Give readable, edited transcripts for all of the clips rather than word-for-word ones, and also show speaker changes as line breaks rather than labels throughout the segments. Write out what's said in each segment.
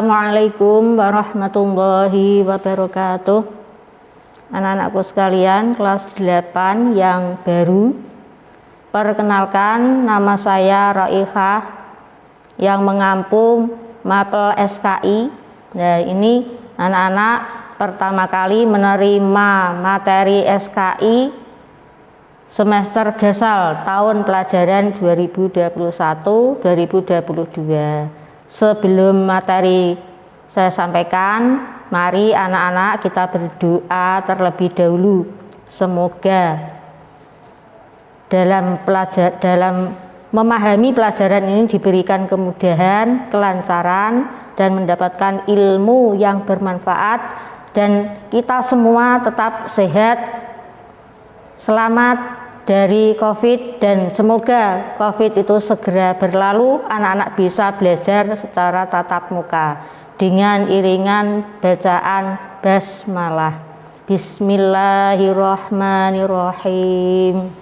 Assalamualaikum warahmatullahi wabarakatuh. Anak-anakku sekalian, kelas 8 yang baru. Perkenalkan, nama saya Raihah yang mengampu Mapel SKI. Nah, ini anak-anak pertama kali menerima materi SKI semester gasal tahun pelajaran 2021-2022. Sebelum materi saya sampaikan, mari anak-anak kita berdoa terlebih dahulu. Semoga dalam memahami pelajaran ini diberikan kemudahan, kelancaran, dan mendapatkan ilmu yang bermanfaat, dan kita semua tetap sehat, selamat dari COVID, dan semoga COVID itu segera berlalu, anak-anak bisa belajar secara tatap muka dengan iringan bacaan basmalah. Bismillahirrahmanirrahim.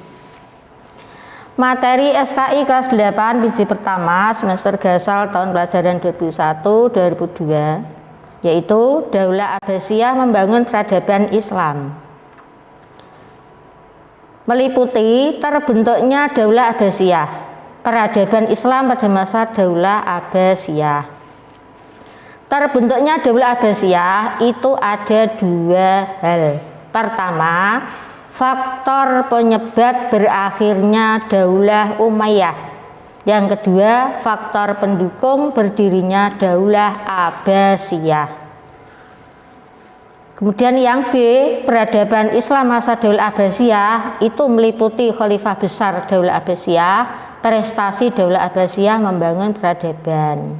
Materi SKI kelas 8 biji pertama semester gasal tahun pelajaran 2021-2022 yaitu Daulah Abbasiyah membangun peradaban Islam. Meliputi terbentuknya Daulah Abbasiyah, peradaban Islam pada masa Daulah Abbasiyah. Terbentuknya Daulah Abbasiyah itu ada dua hal. Pertama, faktor penyebab berakhirnya Daulah Umayyah. Yang kedua, faktor pendukung berdirinya Daulah Abbasiyah. Kemudian yang B, peradaban Islam masa Daulah Abbasiyah itu meliputi khalifah besar Daulah Abbasiyah, prestasi Daulah Abbasiyah membangun peradaban.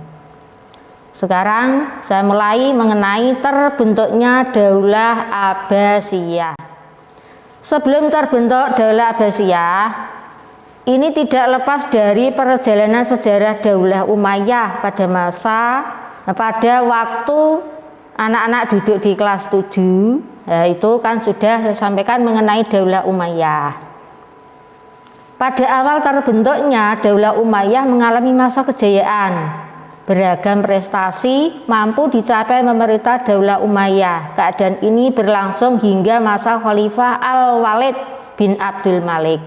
Sekarang saya mulai mengenai terbentuknya Daulah Abbasiyah. Sebelum terbentuk Daulah Abbasiyah, ini tidak lepas dari perjalanan sejarah Daulah Umayyah pada waktu anak-anak duduk di kelas 7, itu kan sudah saya sampaikan mengenai Daulah Umayyah. Pada awal terbentuknya Daulah Umayyah mengalami masa kejayaan. Beragam prestasi mampu dicapai pemerintah Daulah Umayyah. Keadaan ini berlangsung hingga masa Khalifah Al-Walid bin Abdul Malik.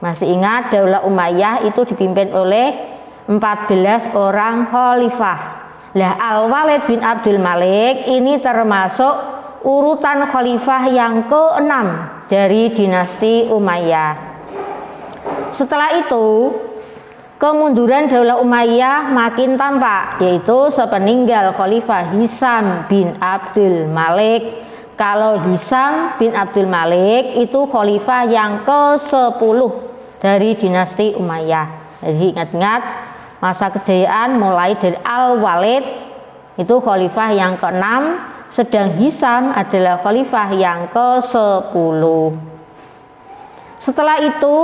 Masih ingat Daulah Umayyah itu dipimpin oleh 14 orang khalifah. Lah Al-Walid bin Abdul Malik ini termasuk urutan khalifah yang ke-6 dari dinasti Umayyah. Setelah itu, kemunduran Daulah Umayyah makin tampak, yaitu sepeninggal Khalifah Hisam bin Abdul Malik. Kalau Hisam bin Abdul Malik itu khalifah yang ke-10 dari dinasti Umayyah. Jadi ingat-ingat, masa kejayaan mulai dari Al-Walid itu khalifah yang ke-6, sedang Hisam adalah khalifah yang ke-10. Setelah itu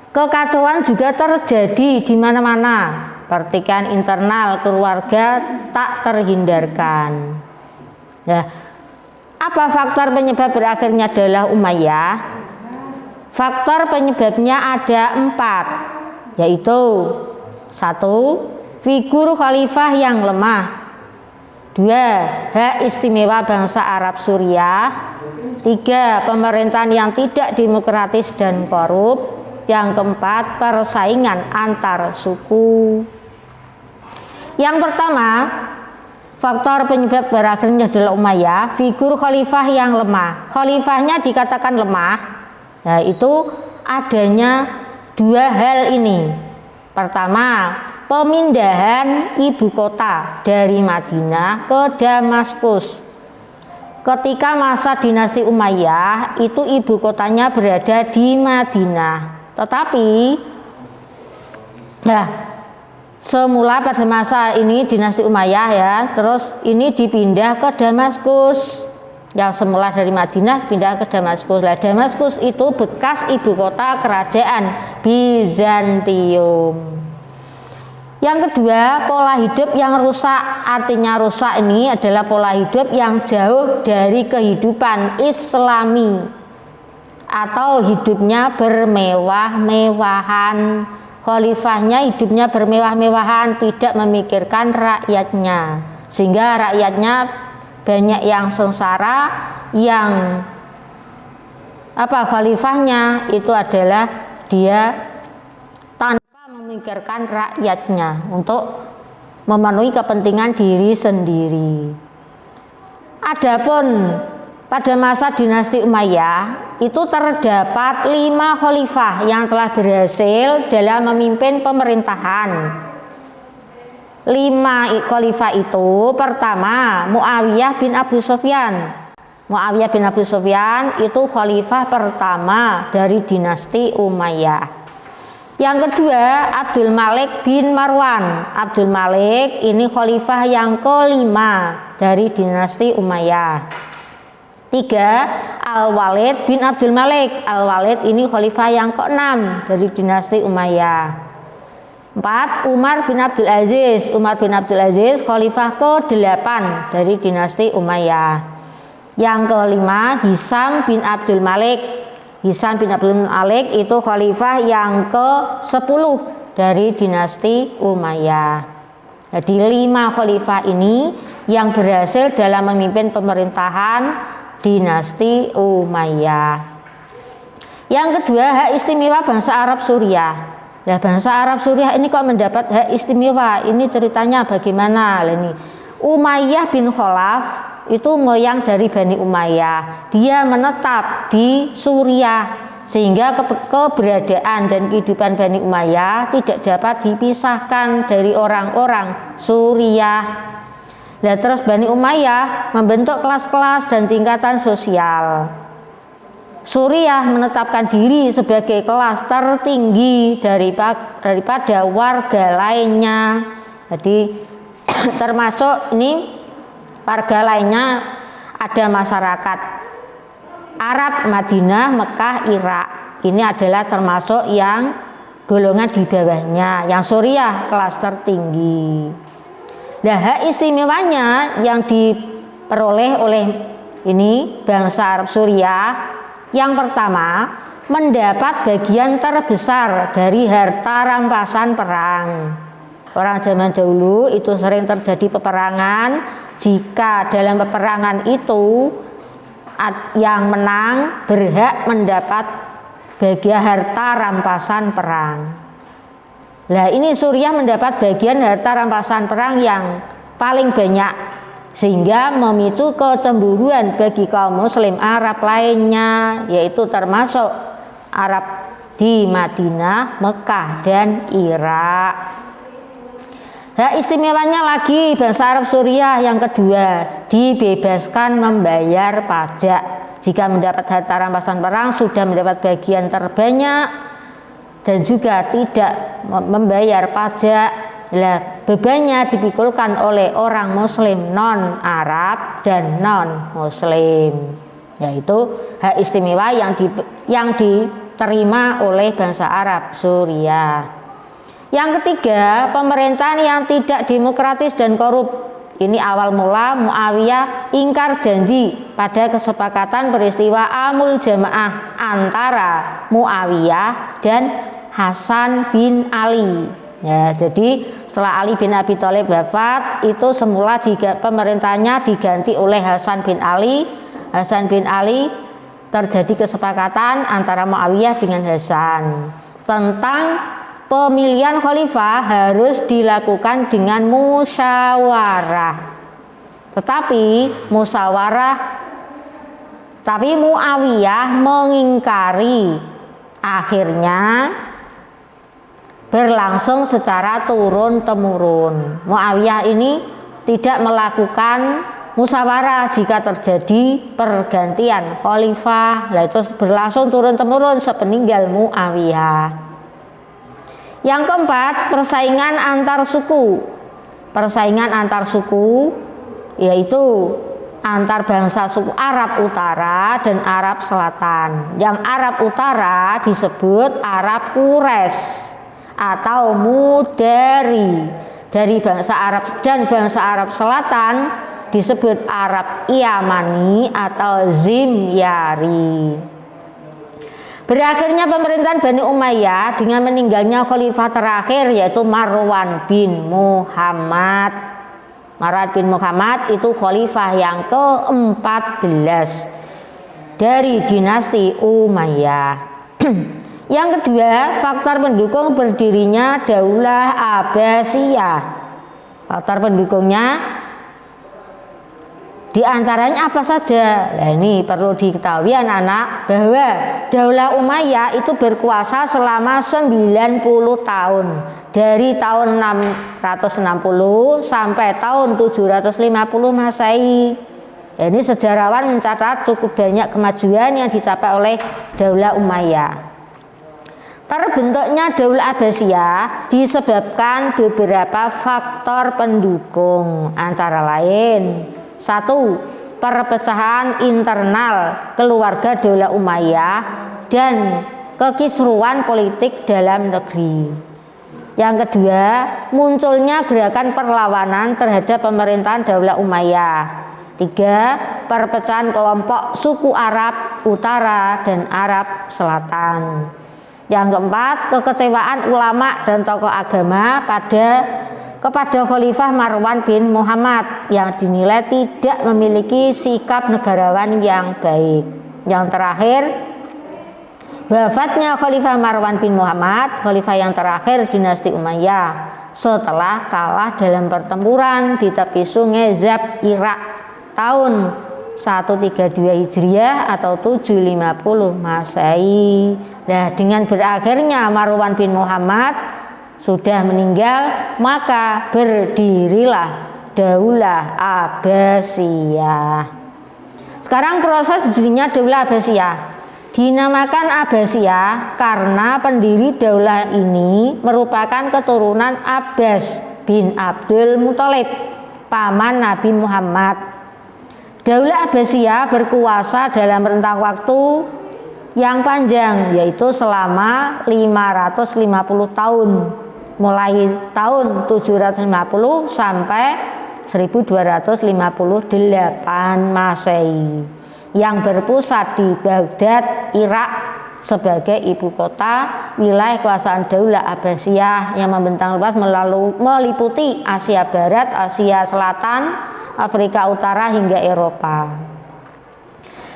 kekacauan juga terjadi di mana-mana. Pertikaian internal keluarga tak terhindarkan. Ya. Apa faktor penyebab berakhirnya Daulah Umayyah? Faktor penyebabnya ada 4. Yaitu 1. Figur khalifah yang lemah. 2. Hak istimewa bangsa Arab Suriah. 3. Pemerintahan yang tidak demokratis dan korup. Yang keempat, persaingan antar suku. Yang pertama, faktor penyebab berakhirnya Daulah Umayyah, figur khalifah yang lemah. Khalifahnya dikatakan lemah, yaitu adanya 2 hal ini. Pertama, pemindahan ibu kota dari Madinah ke Damaskus. Ketika masa dinasti Umayyah itu ibu kotanya berada di Madinah. Tetapi semula pada masa ini dinasti Umayyah ya, terus ini dipindah ke Damaskus. Yang semula dari Madinah pindah ke Damaskus. Lah Damaskus itu bekas ibu kota kerajaan Bizantium. Yang kedua, pola hidup yang rusak. Artinya rusak ini adalah pola hidup yang jauh dari kehidupan Islami atau hidupnya bermewah-mewahan, Khalifahnya hidupnya bermewah-mewahan, tidak memikirkan rakyatnya, sehingga rakyatnya banyak yang sengsara. Yang khalifahnya itu adalah dia tanpa memikirkan rakyatnya untuk memenuhi kepentingan diri sendiri. Adapun pada masa dinasti Umayyah itu terdapat 5 khalifah yang telah berhasil dalam memimpin pemerintahan. 5 khalifah itu, pertama Muawiyah bin Abu Sufyan. Muawiyah bin Abu Sufyan itu khalifah pertama dari dinasti Umayyah. Yang kedua Abdul Malik bin Marwan. Abdul Malik ini khalifah yang kelima dari dinasti Umayyah. 3 Al-Walid bin Abdul Malik. Al-Walid ini khalifah yang ke-6 dari dinasti Umayyah. 4 Umar bin Abdul Aziz. Umar bin Abdul Aziz khalifah ke-8 dari dinasti Umayyah. Yang kelima Hisam bin Abdul Malik. Hisam bin Abdul Malik itu khalifah yang ke-10 dari dinasti Umayyah. Jadi 5 khalifah ini yang berhasil dalam memimpin pemerintahan dinasti Umayyah. Yang kedua, hak istimewa bangsa Arab Suriah. Nah, bangsa Arab Suriah ini kok mendapat hak istimewa? Ini ceritanya bagaimana? Ini Umayyah bin Khalaf itu moyang dari Bani Umayyah. Dia menetap di Suriah sehingga keberadaan dan kehidupan Bani Umayyah tidak dapat dipisahkan dari orang-orang Suriah. Nah, terus Bani Umayyah membentuk kelas-kelas dan tingkatan sosial. Suriah menetapkan diri sebagai kelas tertinggi daripada warga lainnya. Jadi termasuk ini warga lainnya ada masyarakat Arab, Madinah, Mekah, Irak. Ini adalah termasuk yang golongan di bawahnya. Yang Suriah kelas tertinggi. Nah, hak istimewanya yang diperoleh oleh ini bangsa Arab Suriah, yang pertama mendapat bagian terbesar dari harta rampasan perang. Orang zaman dahulu itu sering terjadi peperangan. Jika dalam peperangan itu yang menang berhak mendapat bagian harta rampasan perang. Nah, ini Suriah mendapat bagian harta rampasan perang yang paling banyak, sehingga memicu kecemburuan bagi kaum muslim Arab lainnya, yaitu termasuk Arab di Madinah, Mekah, dan Irak. Hak istimewanya lagi bangsa Arab Suriah yang kedua, dibebaskan membayar pajak. Jika mendapat harta rampasan perang sudah mendapat bagian terbanyak dan juga tidak membayar pajak. Nah, bebannya dipikulkan oleh orang muslim non-Arab dan non-muslim, yaitu hak istimewa yang diterima oleh bangsa Arab Suriah. Yang ketiga, pemerintahan yang tidak demokratis dan korup. Ini awal mula Muawiyah ingkar janji pada kesepakatan peristiwa Amul Jamaah antara Muawiyah dan Hasan bin Ali. Ya, jadi setelah Ali bin Abi Thalib wafat, itu semula pemerintahnya diganti oleh Hasan bin Ali. Hasan bin Ali terjadi kesepakatan antara Muawiyah dengan Hasan tentang pemilihan khalifah harus dilakukan dengan musyawarah. Tetapi Muawiyah mengingkari. Akhirnya berlangsung secara turun-temurun. Muawiyah ini tidak melakukan musyawarah jika terjadi pergantian khalifah. Lah terus berlangsung turun-temurun sepeninggal Muawiyah. Yang keempat, persaingan antar suku. Persaingan antar suku yaitu antar bangsa suku Arab Utara dan Arab Selatan. Yang Arab Utara disebut Arab Quraisy atau Mudari. Dari bangsa Arab dan bangsa Arab Selatan disebut Arab Yamani atau Zimyari. Berakhirnya pemerintahan Bani Umayyah dengan meninggalnya khalifah terakhir yaitu Marwan bin Muhammad. Marwan bin Muhammad itu khalifah yang ke-14 dari dinasti Umayyah. Yang kedua, faktor pendukung berdirinya Daulah Abbasiyah. Faktor pendukungnya di antaranya apa saja? Nah, ini perlu diketahui anak-anak bahwa Daulah Umayyah itu berkuasa selama 90 tahun. Dari tahun 660 sampai tahun 750 Masehi. Ini sejarawan mencatat cukup banyak kemajuan yang dicapai oleh Daulah Umayyah. Terbentuknya Daulah Abbasiyah disebabkan beberapa faktor pendukung, antara lain: 1. Perpecahan internal keluarga Daulah Umayyah dan kekisruan politik dalam negeri. Yang kedua, munculnya gerakan perlawanan terhadap pemerintahan Daulah Umayyah. 3. Perpecahan kelompok suku Arab Utara dan Arab Selatan. Yang keempat, kekecewaan ulama dan tokoh agama kepada Khalifah Marwan bin Muhammad yang dinilai tidak memiliki sikap negarawan yang baik. Yang terakhir, wafatnya Khalifah Marwan bin Muhammad, khalifah yang terakhir dinasti Umayyah, setelah kalah dalam pertempuran di tepi sungai Zab, Irak tahun 132 Hijriah atau 750 Masehi. Nah, dengan berakhirnya Marwan bin Muhammad sudah meninggal, maka berdirilah Daulah Abbasiyah. Sekarang proses berdirinya Daulah Abbasiyah. Dinamakan Abbasiyah karena pendiri daulah ini merupakan keturunan Abbas bin Abdul Muthalib, paman Nabi Muhammad. Daulah Abbasiyah berkuasa dalam rentang waktu yang panjang, yaitu selama 550 tahun. Mulai tahun 750 sampai 1258 Masehi, yang berpusat di Baghdad, Irak sebagai ibu kota wilayah kekuasaan Daulah Abbasiyah yang membentang luas meliputi Asia Barat, Asia Selatan, Afrika Utara hingga Eropa.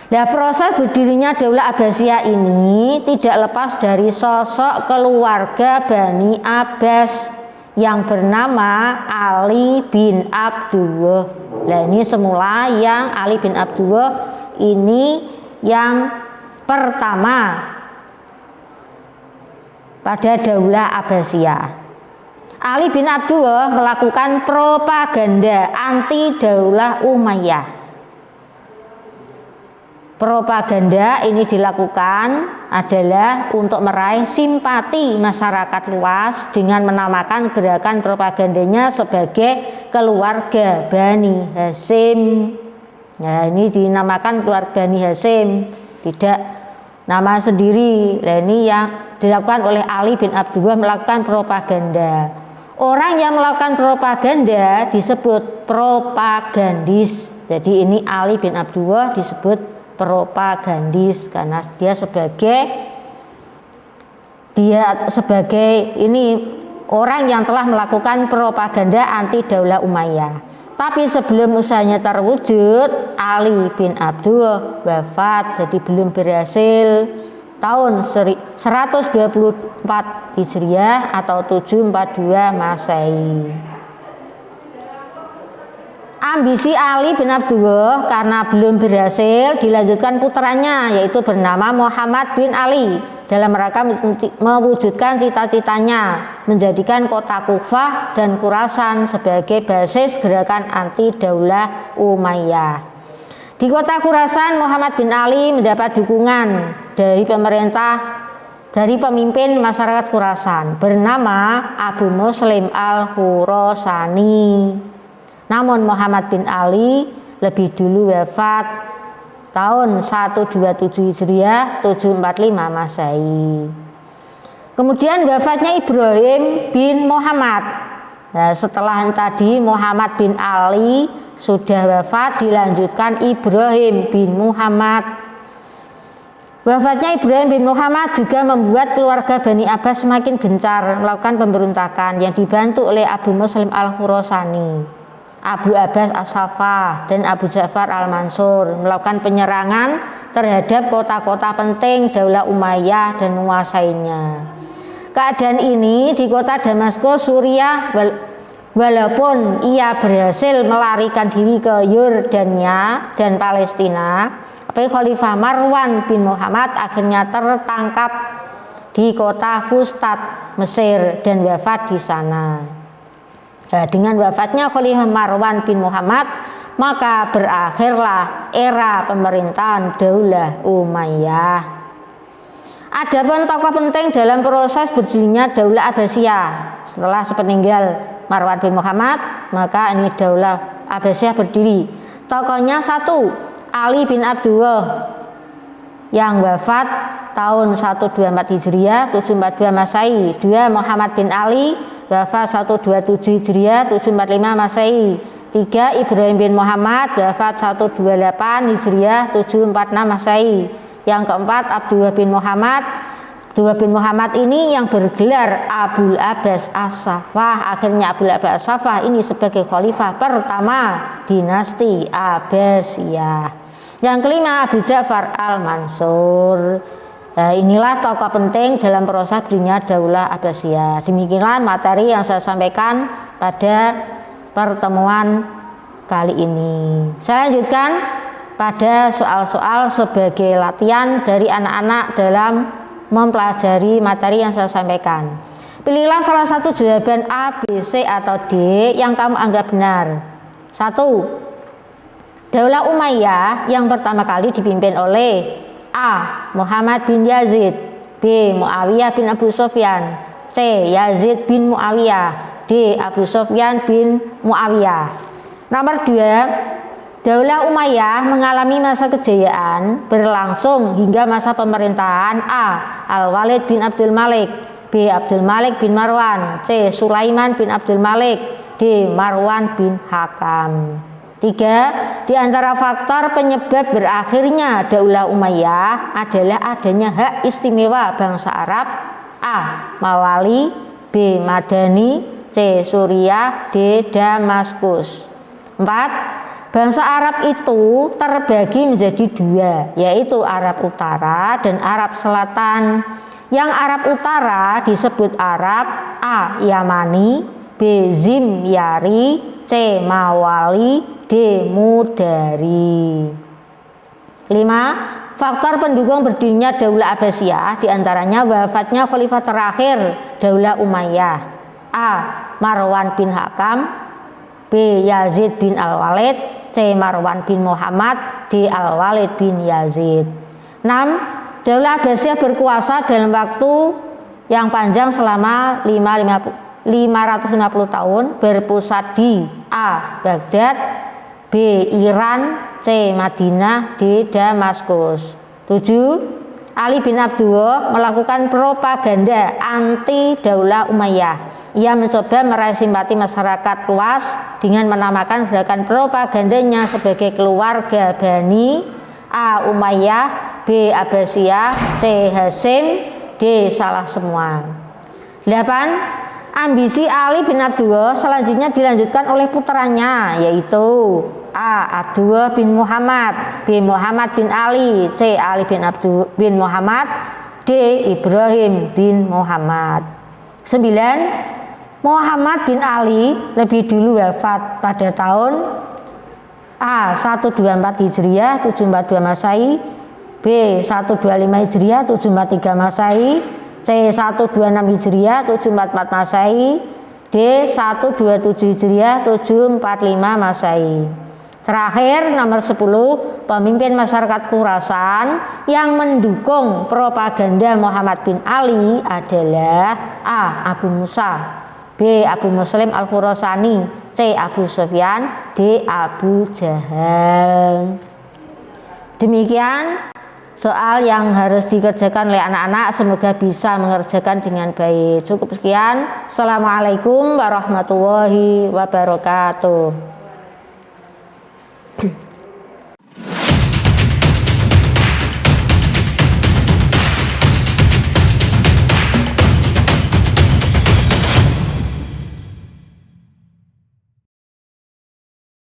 Nah, proses berdirinya Daulah Abbasiyah ini tidak lepas dari sosok keluarga Bani Abbas yang bernama Ali bin Abdullah. Nah, ini semula yang Ali bin Abdullah ini yang pertama pada Daulah Abbasiyah. Ali bin Abdullah melakukan propaganda anti Daulah Umayyah. Propaganda ini dilakukan adalah untuk meraih simpati masyarakat luas dengan menamakan gerakan propagandanya sebagai keluarga Bani Hasyim. Nah, ini dinamakan keluarga Bani Hasyim, tidak nama sendiri. Nah, ini yang dilakukan oleh Ali bin Abdullah melakukan propaganda. Orang yang melakukan propaganda disebut propagandis. Jadi ini Ali bin Abdullah disebut propagandis karena dia sebagai ini orang yang telah melakukan propaganda anti Daulah Umayyah. Tapi sebelum usahanya terwujud, Ali bin Abdullah wafat, jadi belum berhasil. Tahun 124 Hijriah atau 742 Masehi. Ambisi Ali bin Abdullah karena belum berhasil dilanjutkan putranya, yaitu bernama Muhammad bin Ali, dalam rangka mewujudkan cita-citanya menjadikan kota Kufah dan Khurasan sebagai basis gerakan anti Daulah Umayyah. Di kota Khurasan, Muhammad bin Ali mendapat dukungan dari pemimpin masyarakat Khurasan bernama Abu Muslim al-Khurasani. Namun Muhammad bin Ali lebih dulu wafat tahun 127 Hijriah 745 Masehi. Kemudian wafatnya Ibrahim bin Muhammad. Nah, setelah tadi Muhammad bin Ali sudah wafat, dilanjutkan Ibrahim bin Muhammad. Wafatnya Ibrahim bin Muhammad juga membuat keluarga Bani Abbas semakin gencar melakukan pemberontakan yang dibantu oleh Abu Muslim al-Khurasani, Abu Abbas as-Saffah, dan Abu Ja'far al-Mansur melakukan penyerangan terhadap kota-kota penting Daulah Umayyah dan menguasainya. Keadaan ini di kota Damaskus, Suriah, walaupun ia berhasil melarikan diri ke Yordania dan Palestina, tapi Khalifah Marwan bin Muhammad akhirnya tertangkap di kota Fustat, Mesir, dan wafat di sana. Dengan wafatnya Khalifah Marwan bin Muhammad, maka berakhirlah era pemerintahan Daulah Umayyah. Adapun tokoh penting dalam proses berdirinya Daulah Abbasiyah setelah sepeninggal Marwan bin Muhammad, maka ini Daulah Abbasiyah berdiri. Tokohnya satu, Ali bin Abdullah yang wafat tahun 124 Hijriah 742 Masehi. 2. Muhammad bin Ali wafat 127 Hijriah 745 Masehi. 3. Ibrahim bin Muhammad wafat 128 Hijriah 746 Masehi. Yang keempat Abdullah bin Muhammad. Abdullah bin Muhammad ini yang bergelar Abul Abbas as-Saffah. Akhirnya Abul Abbas as-Saffah ini sebagai khalifah pertama dinasti Abbasiyah. Yang kelima Abu Ja'far al-Mansur. Nah, inilah tokoh penting dalam proses berdirinya Daulah Abbasiyah. Demikianlah materi yang saya sampaikan pada pertemuan kali ini. Saya lanjutkan pada soal-soal sebagai latihan dari anak-anak dalam mempelajari materi yang saya sampaikan. Pilihlah salah satu jawaban A, B, C, atau D yang kamu anggap benar. 1. Daulah Umayyah yang pertama kali dipimpin oleh A. Muhammad bin Yazid, B. Muawiyah bin Abu Sufyan, C. Yazid bin Muawiyah, D. Abu Sufyan bin Muawiyah. Nomor 2. Daulah Umayyah mengalami masa kejayaan berlangsung hingga masa pemerintahan A. Al-Walid bin Abdul Malik, B. Abdul Malik bin Marwan, C. Sulaiman bin Abdul Malik, D. Marwan bin Hakam. 3. Di antara faktor penyebab berakhirnya Daulah Umayyah adalah adanya hak istimewa bangsa Arab A. Mawali, B. Madani, C. Suriah, D. Damaskus. 4. Bangsa Arab itu terbagi menjadi dua, yaitu Arab Utara dan Arab Selatan. Yang Arab Utara disebut Arab A. Yamani, B. Zimyari, C. Mawali, D. Mudari. 5. Faktor pendukung berdirinya Daulah Abbasiyah diantaranya wafatnya khalifah terakhir Daulah Umayyah A. Marwan bin Hakam, B. Yazid bin Al-Walid, C. Marwan bin Muhammad, D. Al-Walid bin Yazid. 6. Daulah Abbasiyah berkuasa dalam waktu yang panjang selama 550 tahun, berpusat di A. Baghdad, B. Iran, C. Madinah, D. Damaskus. 7. Ali bin Abdullah melakukan propaganda anti Daulah Umayyah. Ia mencoba meraih simpati masyarakat luas dengan menamakan gerakan propagandanya sebagai keluarga Bani A. Umayyah, B. Abbasiyah, C. Hasim, D. salah semua. 8. Ambisi Ali bin Abdullah selanjutnya dilanjutkan oleh putranya, yaitu A. Abdullah bin Muhammad, B. Muhammad bin Ali, C. Ali bin Abdullah bin Muhammad, D. Ibrahim bin Muhammad. 9. Muhammad bin Ali lebih dulu wafat pada tahun A. 124 Hijriah 742 Masehi, B. 125 Hijriah 743 Masehi, C. 126 Hijriah 744 Masehi, D. 127 Hijriah 745 Masehi. Terakhir nomor 10, pemimpin masyarakat Khurasan yang mendukung propaganda Muhammad bin Ali adalah A. Abu Musa, B. Abu Muslim al-Khurasani, C. Abu Sufyan, D. Abu Jahal. Demikian soal yang harus dikerjakan oleh anak-anak, semoga bisa mengerjakan dengan baik. Cukup sekian. Assalamualaikum warahmatullahi wabarakatuh.